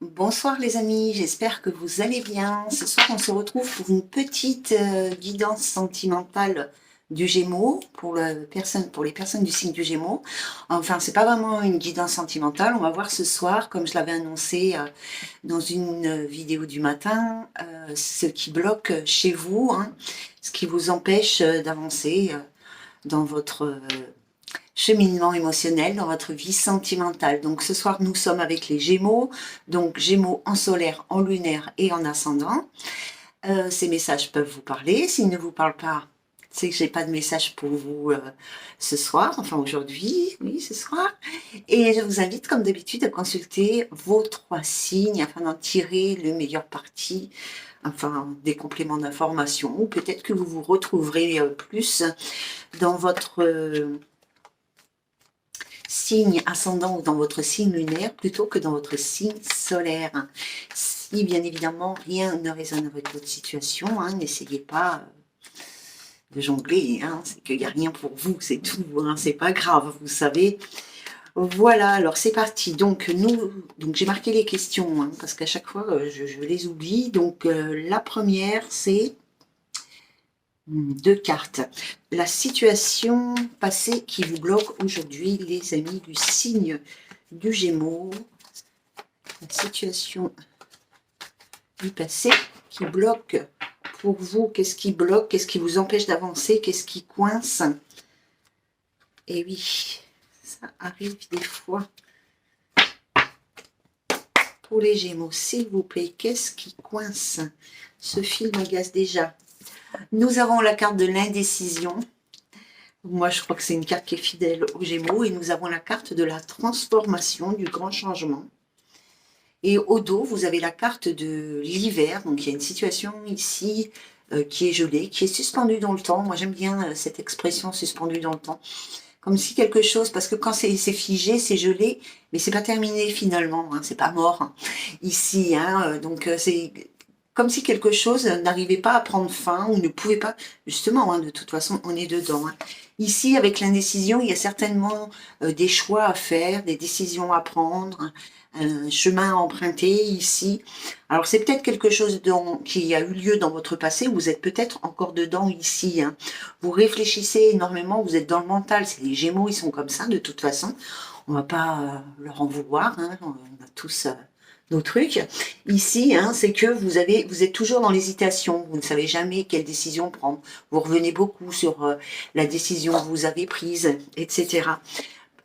Bonsoir les amis, j'espère que vous allez bien. Ce soir, on se retrouve pour une petite guidance sentimentale du Gémeaux pour les personnes du signe du Gémeaux. Enfin, c'est pas vraiment une guidance sentimentale. On va voir ce soir, comme je l'avais annoncé dans une vidéo du matin, ce qui bloque chez vous, hein, ce qui vous empêche d'avancer dans votre cheminement émotionnel, dans votre vie sentimentale. Donc ce soir, nous sommes avec les Gémeaux, donc Gémeaux en solaire, en lunaire et en ascendant. Ces messages peuvent vous parler. S'ils ne vous parlent pas, c'est que j'ai pas de message pour vous ce soir, enfin aujourd'hui, oui, ce soir. Et je vous invite, comme d'habitude, à consulter vos trois signes afin d'en tirer le meilleur parti, enfin des compléments d'information, ou peut-être que vous vous retrouverez plus dans votre signe ascendant ou dans votre signe lunaire plutôt que dans votre signe solaire. Si bien évidemment rien ne résonne avec votre situation, hein, n'essayez pas de jongler, hein, c'est qu'il n'y a rien pour vous, c'est tout, hein, c'est pas grave, vous savez. Voilà, alors c'est parti. Donc j'ai marqué les questions, hein, parce qu'à chaque fois je les oublie. Donc la première c'est deux cartes. La situation passée qui vous bloque aujourd'hui, les amis du signe du Gémeaux. La situation du passé qui bloque pour vous. Qu'est-ce qui bloque? Qu'est-ce qui vous empêche d'avancer? Qu'est-ce qui coince? Et oui, ça arrive des fois. Pour les Gémeaux, s'il vous plaît, qu'est-ce qui coince? Ce fil m'agace déjà. Nous avons la carte de l'indécision. Moi, je crois que c'est une carte qui est fidèle aux Gémeaux. Et nous avons la carte de la transformation, du grand changement. Et au dos, vous avez la carte de l'hiver. Donc, il y a une situation ici qui est gelée, qui est suspendue dans le temps. Moi, j'aime bien cette expression suspendue dans le temps. Comme si quelque chose, parce que quand c'est figé, c'est gelé, mais c'est pas terminé finalement, hein, c'est pas mort hein, ici. Hein, donc, c'est comme si quelque chose n'arrivait pas à prendre fin ou ne pouvait pas, justement, hein, de toute façon, on est dedans. Hein. Ici, avec l'indécision, il y a certainement des choix à faire, des décisions à prendre, un chemin à emprunter ici. Alors, c'est peut-être quelque chose qui a eu lieu dans votre passé, vous êtes peut-être encore dedans ici. Hein. Vous réfléchissez énormément, vous êtes dans le mental, c'est les Gémeaux, ils sont comme ça, de toute façon. On va pas leur en vouloir, hein. On a tous nos trucs. Ici, hein, c'est que vous êtes toujours dans l'hésitation, vous ne savez jamais quelle décision prendre. Vous revenez beaucoup sur la décision que vous avez prise, etc.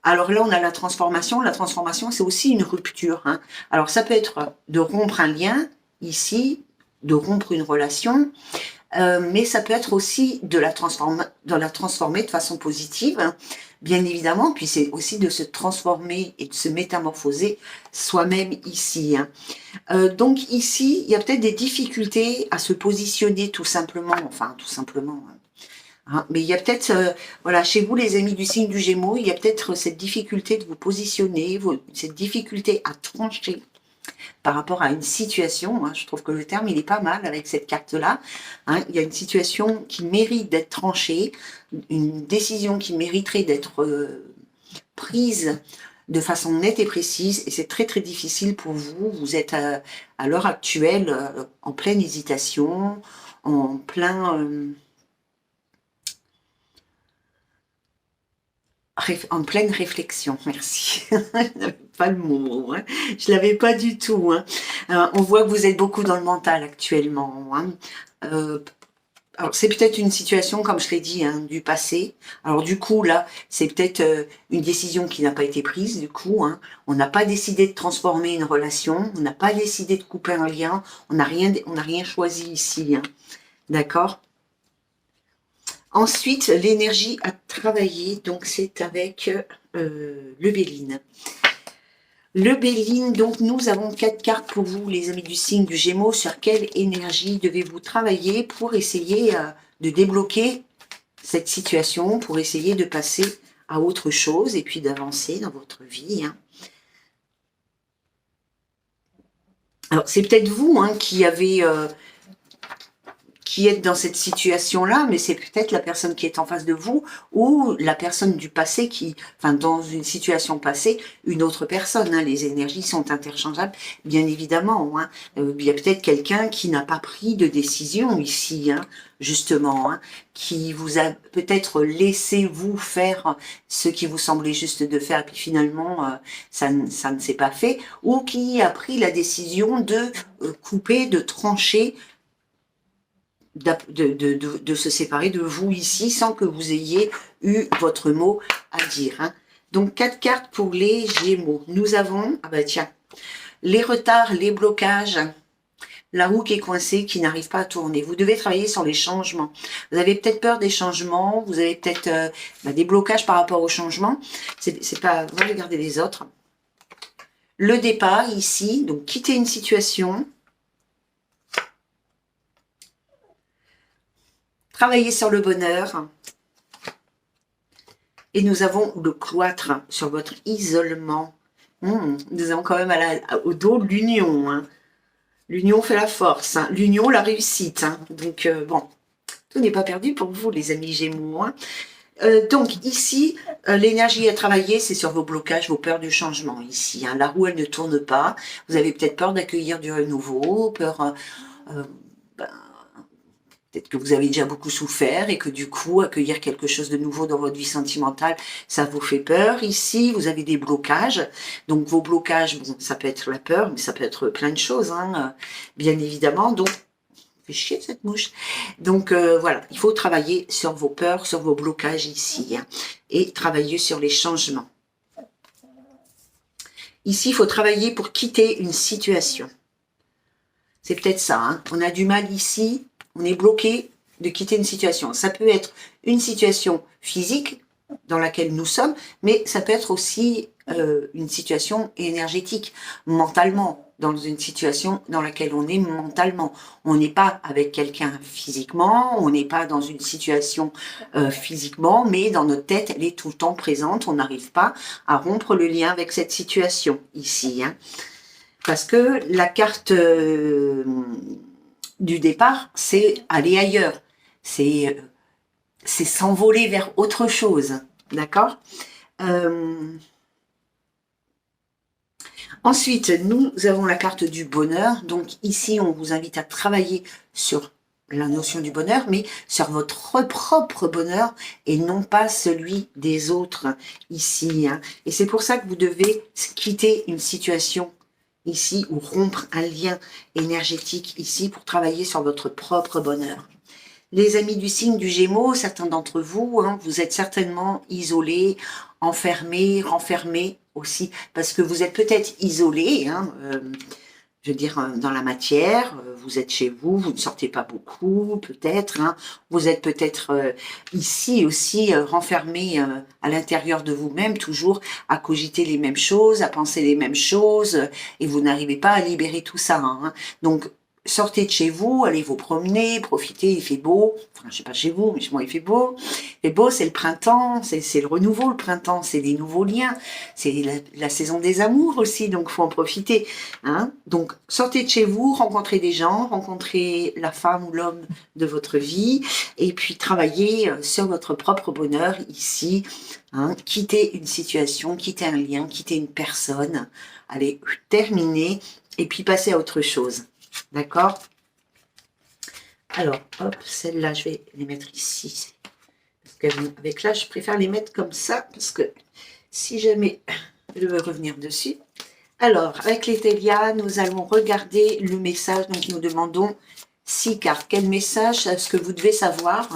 Alors là, on a la transformation. La transformation, c'est aussi une rupture. Hein. Alors ça peut être de rompre un lien, ici, de rompre une relation, mais ça peut être aussi de la transformer de façon positive, hein, bien évidemment, puis c'est aussi de se transformer et de se métamorphoser soi-même ici. Hein. Donc ici, il y a peut-être des difficultés à se positionner tout simplement, enfin tout simplement. Hein, mais il y a peut-être, voilà, chez vous les amis du signe du Gémeaux, il y a peut-être cette difficulté de vous positionner, cette difficulté à trancher par rapport à une situation. Hein, je trouve que le terme, il est pas mal avec cette carte-là. Hein, il y a une situation qui mérite d'être tranchée, une décision qui mériterait d'être prise de façon nette et précise, et c'est très très difficile pour vous. Vous êtes à l'heure actuelle en pleine hésitation, en pleine réflexion, merci. Je n'avais pas le mot, hein. Je l'avais pas du tout. Hein. On voit que vous êtes beaucoup dans le mental actuellement. Hein. Alors c'est peut-être une situation, comme je l'ai dit, hein, du passé. Alors du coup là, c'est peut-être une décision qui n'a pas été prise. Du coup, hein. On n'a pas décidé de transformer une relation, on n'a pas décidé de couper un lien, on n'a rien choisi ici. Hein. D'accord. Ensuite, l'énergie à travailler, donc c'est avec le Béline. Le Béline, donc nous avons 4 cartes pour vous, les amis du signe du Gémeaux. Sur quelle énergie devez-vous travailler pour essayer de débloquer cette situation, pour essayer de passer à autre chose et puis d'avancer dans votre vie. Hein. Alors c'est peut-être vous hein, qui qui êtes dans cette situation-là, mais c'est peut-être la personne qui est en face de vous ou la personne du passé qui, enfin, dans une situation passée, une autre personne. Hein, les énergies sont interchangeables, bien évidemment. Hein. Il y a peut-être quelqu'un qui n'a pas pris de décision ici, hein, justement, hein, qui vous a peut-être laissé vous faire ce qui vous semblait juste de faire, et puis finalement, ça ne s'est pas fait, ou qui a pris la décision de couper, de trancher, de se séparer de vous ici sans que vous ayez eu votre mot à dire. Hein. Donc, 4 cartes pour les Gémeaux. Nous avons, ah bah tiens, les retards, les blocages, la roue qui est coincée, qui n'arrive pas à tourner. Vous devez travailler sur les changements. Vous avez peut-être peur des changements, vous avez peut-être des blocages par rapport aux changements. C'est pas, on va regarder les autres. Le départ ici, donc quitter une situation. Travailler sur le bonheur. Et nous avons le cloître sur votre isolement. Nous avons quand même au dos l'union. Hein. L'union fait la force. Hein. L'union, la réussite. Hein. Donc, bon, tout n'est pas perdu pour vous, les amis Gémeaux. Hein. Donc, ici, l'énergie à travailler, c'est sur vos blocages, vos peurs du changement. Ici, hein. La roue, elle ne tourne pas. Vous avez peut-être peur d'accueillir du renouveau, peur... peut-être que vous avez déjà beaucoup souffert et que du coup, accueillir quelque chose de nouveau dans votre vie sentimentale, ça vous fait peur. Ici, vous avez des blocages. Donc, vos blocages, bon, ça peut être la peur, mais ça peut être plein de choses, hein, bien évidemment. Donc, fait chier cette mouche. Donc, voilà, il faut travailler sur vos peurs, sur vos blocages ici, hein, et travailler sur les changements. Ici, il faut travailler pour quitter une situation. C'est peut-être ça, hein. On a du mal ici, on est bloqué de quitter une situation. Ça peut être une situation physique dans laquelle nous sommes, mais ça peut être aussi une situation énergétique, mentalement, dans une situation dans laquelle on est mentalement. On n'est pas avec quelqu'un physiquement, on n'est pas dans une situation physiquement, mais dans notre tête, elle est tout le temps présente. On n'arrive pas à rompre le lien avec cette situation ici, hein. Parce que la carte du départ, c'est aller ailleurs. C'est s'envoler vers autre chose. D'accord ? Ensuite, nous avons la carte du bonheur. Donc ici, on vous invite à travailler sur la notion du bonheur, mais sur votre propre bonheur et non pas celui des autres ici. Hein. Et c'est pour ça que vous devez quitter une situation ici, ou rompre un lien énergétique ici pour travailler sur votre propre bonheur. Les amis du signe du Gémeaux, certains d'entre vous, hein, vous êtes certainement isolés, enfermés, renfermés aussi, parce que vous êtes peut-être isolés, hein, je veux dire, dans la matière, vous êtes chez vous, vous ne sortez pas beaucoup, peut-être, hein, vous êtes peut-être ici aussi renfermé à l'intérieur de vous-même, toujours à cogiter les mêmes choses, à penser les mêmes choses, et vous n'arrivez pas à libérer tout ça. Hein. Donc, sortez de chez vous, allez vous promener, profitez, il fait beau. Enfin, je sais pas chez vous, mais chez moi il fait beau. Il fait beau, c'est le printemps, c'est le renouveau, le printemps, c'est des nouveaux liens, c'est la saison des amours aussi, donc faut en profiter. Hein. Donc, sortez de chez vous, rencontrez des gens, rencontrez la femme ou l'homme de votre vie, et puis travaillez sur votre propre bonheur ici. Hein. Quittez une situation, quittez un lien, quittez une personne. Allez, terminer, et puis passez à autre chose. D'accord? Alors, hop, celles-là, je vais les mettre ici. Parce qu'avec là, je préfère les mettre comme ça, parce que si jamais je veux revenir dessus. Alors, avec les Télia, nous allons regarder le message. Donc, nous demandons 6 cartes. Quel message est-ce que vous devez savoir?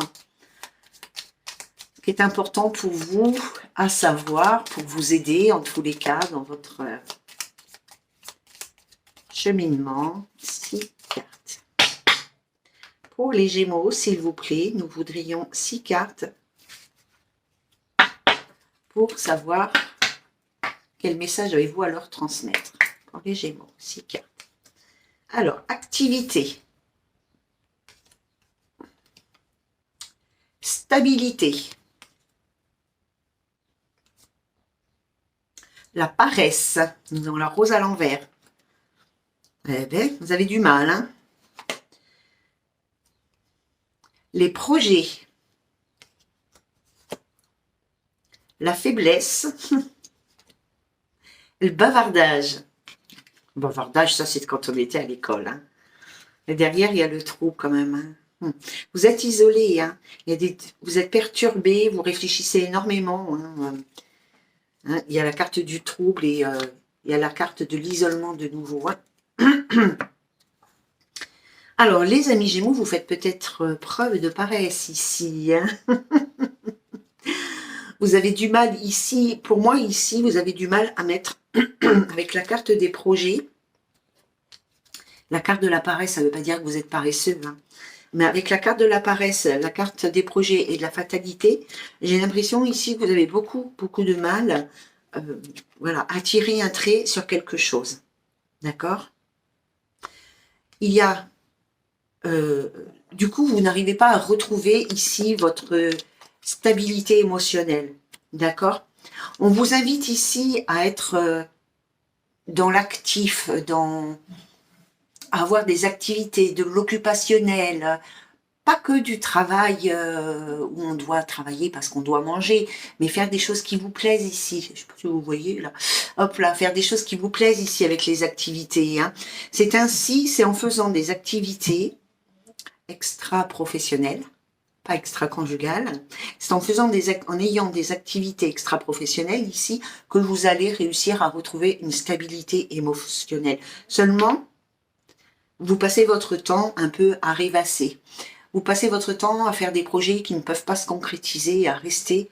Ce qui est important pour vous à savoir, pour vous aider en tous les cas dans votre cheminement. 6 cartes. Pour les Gémeaux, s'il vous plaît, nous voudrions 6 cartes pour savoir quel message avez-vous à leur transmettre. Pour les Gémeaux, 6 cartes. Alors, activité. Stabilité. La paresse. Nous avons la rose à l'envers. Eh bien, vous avez du mal, hein? les projets, la faiblesse, le bavardage. Le bavardage, ça c'est quand on était à l'école. Hein. Et derrière, il y a le trou quand même. Hein. Vous êtes isolé, hein. Vous êtes perturbé, vous réfléchissez énormément. Hein. Hein. Il y a la carte du trouble et il y a la carte de l'isolement de nouveau. Hein. Alors, les amis Gémeaux, vous faites peut-être preuve de paresse ici. Hein. Vous avez du mal ici, pour moi ici, vous avez du mal à mettre avec la carte des projets. La carte de la paresse, ça ne veut pas dire que vous êtes paresseux. Hein. Mais avec la carte de la paresse, la carte des projets et de la fatalité, j'ai l'impression ici que vous avez beaucoup de mal voilà, à tirer un trait sur quelque chose. D'accord? Il y a... du coup, vous n'arrivez pas à retrouver ici votre stabilité émotionnelle. D'accord? On vous invite ici à être dans l'actif, à avoir des activités, de l'occupationnel, pas que du travail où on doit travailler parce qu'on doit manger, mais faire des choses qui vous plaisent ici. Je ne sais pas si vous voyez là. Hop là, faire des choses qui vous plaisent ici avec les activités. Hein. C'est ainsi, c'est en faisant des activités extra-professionnelles, pas extra-conjugales, c'est en ayant des activités extra-professionnelles ici que vous allez réussir à retrouver une stabilité émotionnelle. Seulement, vous passez votre temps un peu à rêvasser. Vous passez votre temps à faire des projets qui ne peuvent pas se concrétiser et à rester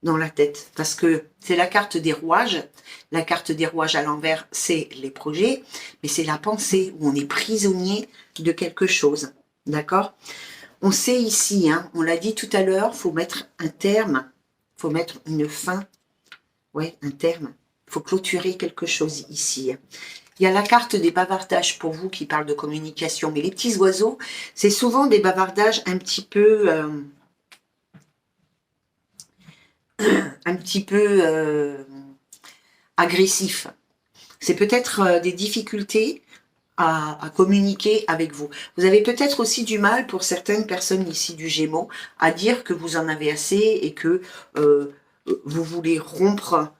dans la tête. Parce que c'est la carte des rouages. La carte des rouages à l'envers, c'est les projets. Mais c'est la pensée où on est prisonnier de quelque chose. D'accord? On sait ici, hein, on l'a dit tout à l'heure, il faut mettre un terme. Il faut mettre une fin. Ouais, un terme. Il faut clôturer quelque chose ici. Il y a la carte des bavardages pour vous qui parle de communication. Mais les petits oiseaux, c'est souvent des bavardages un petit peu agressifs. C'est peut-être des difficultés à communiquer avec vous. Vous avez peut-être aussi du mal pour certaines personnes ici du Gémeaux à dire que vous en avez assez et que vous voulez rompre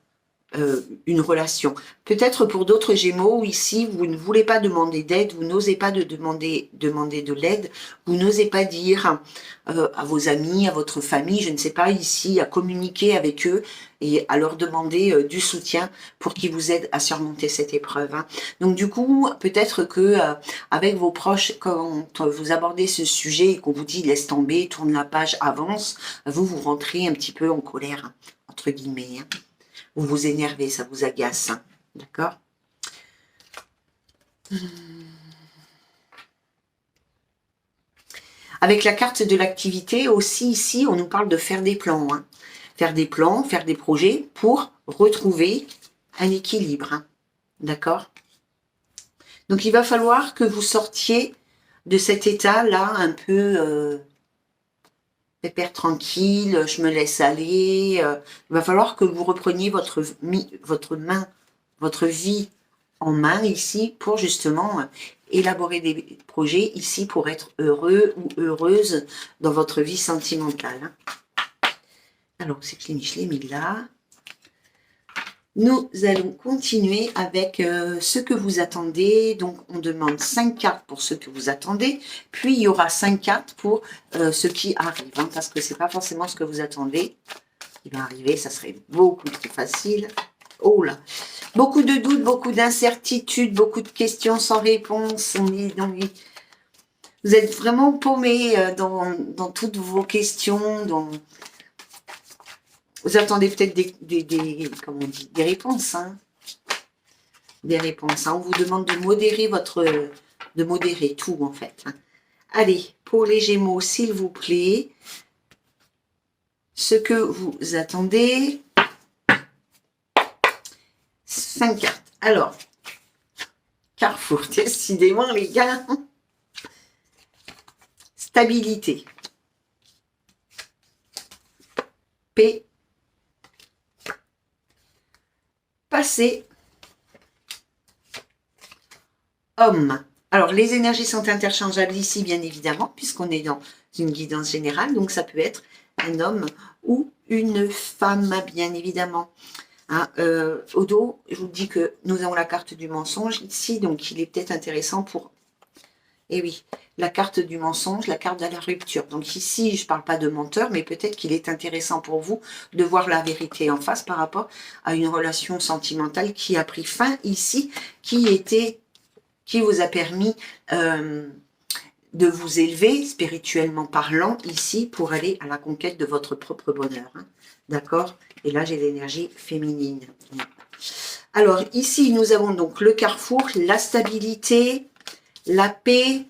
une relation. Peut-être pour d'autres Gémeaux, ici, vous ne voulez pas demander d'aide, vous n'osez pas demander de l'aide, vous n'osez pas dire à vos amis, à votre famille, je ne sais pas, ici, à communiquer avec eux et à leur demander du soutien pour qu'ils vous aident à surmonter cette épreuve. Hein. Donc du coup, peut-être que avec vos proches, quand vous abordez ce sujet et qu'on vous dit laisse tomber, tourne la page, avance, vous rentrez un petit peu en colère, hein, entre guillemets. Hein. Vous vous énervez, ça vous agace. Hein. D'accord? Avec la carte de l'activité, aussi ici, on nous parle de faire des plans. Hein. Faire des plans, faire des projets pour retrouver un équilibre. Hein. D'accord? Donc, il va falloir que vous sortiez de cet état-là un peu pépère tranquille, je me laisse aller. Il va falloir que vous repreniez votre vie en main ici pour justement élaborer des projets ici pour être heureux ou heureuse dans votre vie sentimentale. Hein. Alors, c'est que je l'ai mis là. Nous allons continuer avec ce que vous attendez. Donc, on demande 5 cartes pour ce que vous attendez. Puis, il y aura 5 cartes pour ce qui arrive. Hein, parce que ce n'est pas forcément ce que vous attendez. Ce qui va arriver, ça serait beaucoup plus facile. Oh là! Beaucoup de doutes, beaucoup d'incertitudes, beaucoup de questions sans réponse. Vous êtes vraiment paumé dans toutes vos questions, vous attendez peut-être des réponses, hein. Des réponses. Hein. On vous demande de modérer tout en fait. Hein. Allez, pour les Gémeaux, s'il vous plaît, ce que vous attendez. 5 cartes. Alors, Carrefour, décidément les gars. Stabilité. Paix. Passé. Homme. Alors, les énergies sont interchangeables ici, bien évidemment, puisqu'on est dans une guidance générale, donc ça peut être un homme ou une femme, bien évidemment. Hein, au dos, je vous dis que nous avons la carte du mensonge ici, donc il est peut-être intéressant pour... Eh oui, la carte du mensonge, la carte de la rupture. Donc ici, je ne parle pas de menteur, mais peut-être qu'il est intéressant pour vous de voir la vérité en face par rapport à une relation sentimentale qui a pris fin ici, qui vous a permis de vous élever spirituellement parlant ici pour aller à la conquête de votre propre bonheur. Hein. D'accord? Et là, j'ai l'énergie féminine. Alors ici, nous avons donc le carrefour, la stabilité, la paix,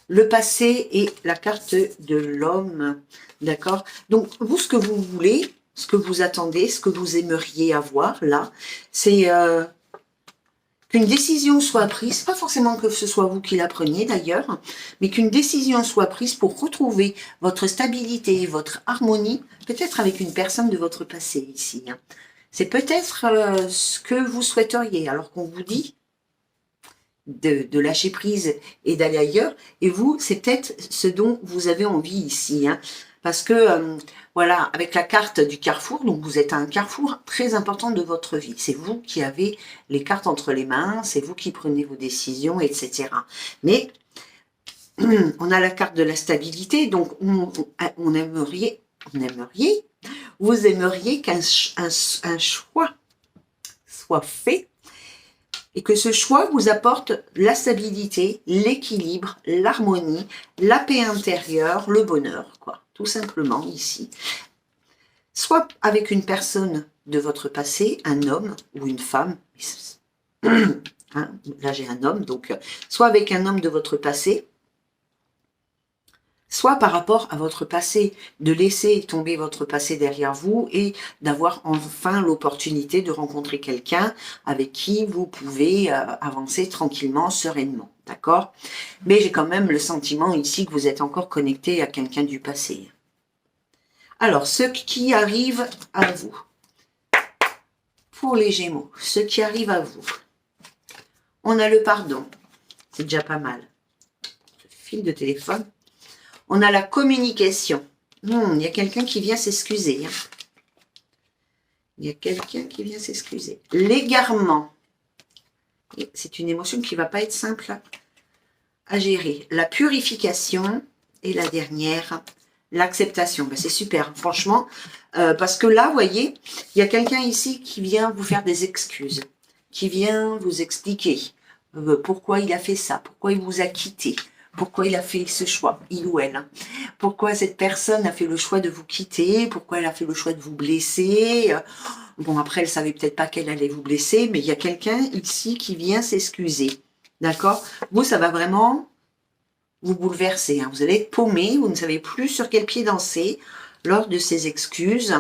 le passé et la carte de l'homme. D'accord? Donc, vous, ce que vous voulez, ce que vous attendez, ce que vous aimeriez avoir, là, c'est qu'une décision soit prise, pas forcément que ce soit vous qui la preniez d'ailleurs, mais qu'une décision soit prise pour retrouver votre stabilité, votre harmonie, peut-être avec une personne de votre passé ici. Hein. C'est peut-être ce que vous souhaiteriez, alors qu'on vous dit de lâcher prise et d'aller ailleurs, et vous, c'est peut-être ce dont vous avez envie ici, hein, parce que, voilà, avec la carte du carrefour, donc vous êtes à un carrefour très important de votre vie, c'est vous qui avez les cartes entre les mains, c'est vous qui prenez vos décisions, etc. Mais, on a la carte de la stabilité, donc vous aimeriez qu'un choix soit fait, et que ce choix vous apporte la stabilité, l'équilibre, l'harmonie, la paix intérieure, le bonheur, quoi, tout simplement ici. Soit avec une personne de votre passé, un homme ou une femme, hein, là j'ai un homme, donc soit avec un homme de votre passé, soit par rapport à votre passé, de laisser tomber votre passé derrière vous et d'avoir enfin l'opportunité de rencontrer quelqu'un avec qui vous pouvez avancer tranquillement, sereinement, d'accord? Mais j'ai quand même le sentiment ici que vous êtes encore connecté à quelqu'un du passé. Alors, ce qui arrive à vous, pour les Gémeaux, ce qui arrive à vous, on a le pardon, c'est déjà pas mal. Fil de téléphone. On a la communication. Il y a quelqu'un qui vient s'excuser. Hein. Il y a quelqu'un qui vient s'excuser. L'égarement. C'est une émotion qui ne va pas être simple à gérer. La purification. Et la dernière, l'acceptation. Ben, c'est super, franchement. Parce que là, vous voyez, il y a quelqu'un ici qui vient vous faire des excuses. Qui vient vous expliquer pourquoi il a fait ça. Pourquoi il vous a quitté. Pourquoi il a fait ce choix, il ou elle. Hein. Pourquoi cette personne a fait le choix de vous quitter, pourquoi elle a fait le choix de vous blesser. Bon, après, elle savait peut-être pas qu'elle allait vous blesser, mais il y a quelqu'un ici qui vient s'excuser. D'accord? Vous, ça va vraiment vous bouleverser. Hein. Vous allez être paumé, vous ne savez plus sur quel pied danser lors de ces excuses.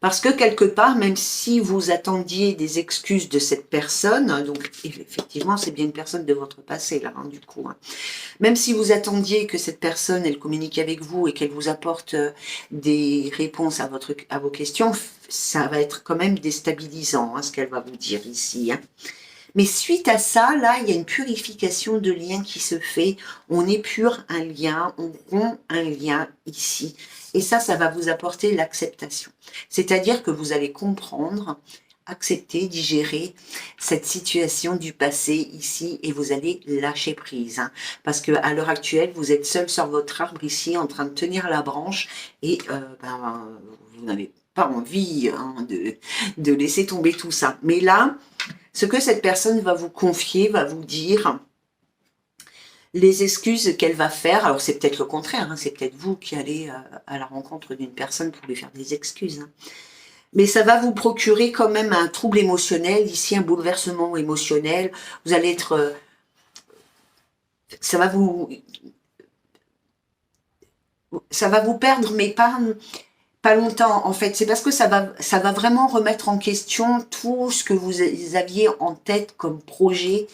Parce que quelque part, même si vous attendiez des excuses de cette personne, donc effectivement c'est bien une personne de votre passé là, hein, du coup. Hein. Même si vous attendiez que cette personne, elle communique avec vous et qu'elle vous apporte des réponses à vos questions, ça va être quand même déstabilisant, hein, ce qu'elle va vous dire ici. Hein. Mais suite à ça, là, il y a une purification de lien qui se fait. On épure un lien, on rompt un lien ici. Et ça va vous apporter l'acceptation. C'est-à-dire que vous allez comprendre, accepter, digérer cette situation du passé ici et vous allez lâcher prise. Hein, parce qu'à l'heure actuelle, vous êtes seul sur votre arbre ici en train de tenir la branche et vous n'avez pas envie hein, de laisser tomber tout ça. Mais là, ce que cette personne va vous confier, va vous dire, les excuses qu'elle va faire, alors c'est peut-être le contraire, hein, c'est peut-être vous qui allez à la rencontre d'une personne pour lui faire des excuses. Hein. Mais ça va vous procurer quand même un trouble émotionnel, ici un bouleversement émotionnel. Vous allez être... ça va vous perdre, mais pas longtemps en fait. C'est parce que ça va vraiment remettre en question tout ce que vous aviez en tête comme projet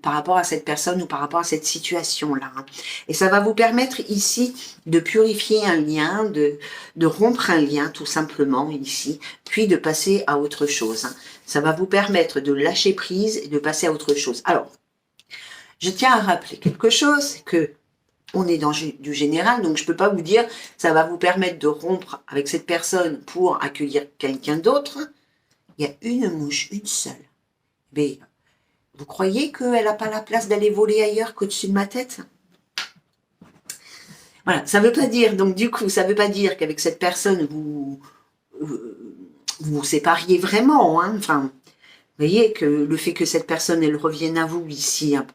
par rapport à cette personne ou par rapport à cette situation-là. Et ça va vous permettre ici de purifier un lien, de rompre un lien tout simplement ici, puis de passer à autre chose. Ça va vous permettre de lâcher prise et de passer à autre chose. Alors, Je tiens à rappeler quelque chose, c'est que on est dans du général, donc je ne peux pas vous dire ça va vous permettre de rompre avec cette personne pour accueillir quelqu'un d'autre. Il y a une mouche, une seule. Mais vous croyez qu'elle n'a pas la place d'aller voler ailleurs qu'au-dessus de ma tête? Voilà, ça ne veut pas dire, donc du coup, ça ne veut pas dire qu'avec cette personne, vous sépariez vraiment. Hein. Enfin, vous voyez que le fait que cette personne, elle revienne à vous ici, hein,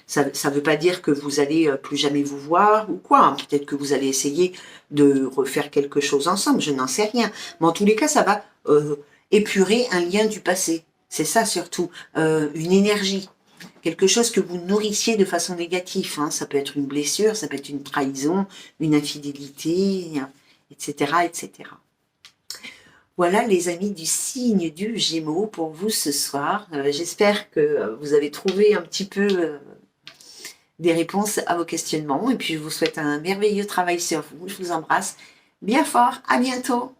ça ne veut pas dire que vous allez plus jamais vous voir ou quoi. Hein. Peut-être que vous allez essayer de refaire quelque chose ensemble, je n'en sais rien. Mais en tous les cas, ça va épurer un lien du passé. C'est ça surtout, une énergie. Quelque chose que vous nourrissiez de façon négative. Hein. Ça peut être une blessure, ça peut être une trahison, une infidélité, etc., etc. Voilà les amis du signe du Gémeaux pour vous ce soir. J'espère que vous avez trouvé un petit peu des réponses à vos questionnements. Et puis je vous souhaite un merveilleux travail sur vous. Je vous embrasse bien fort. À bientôt.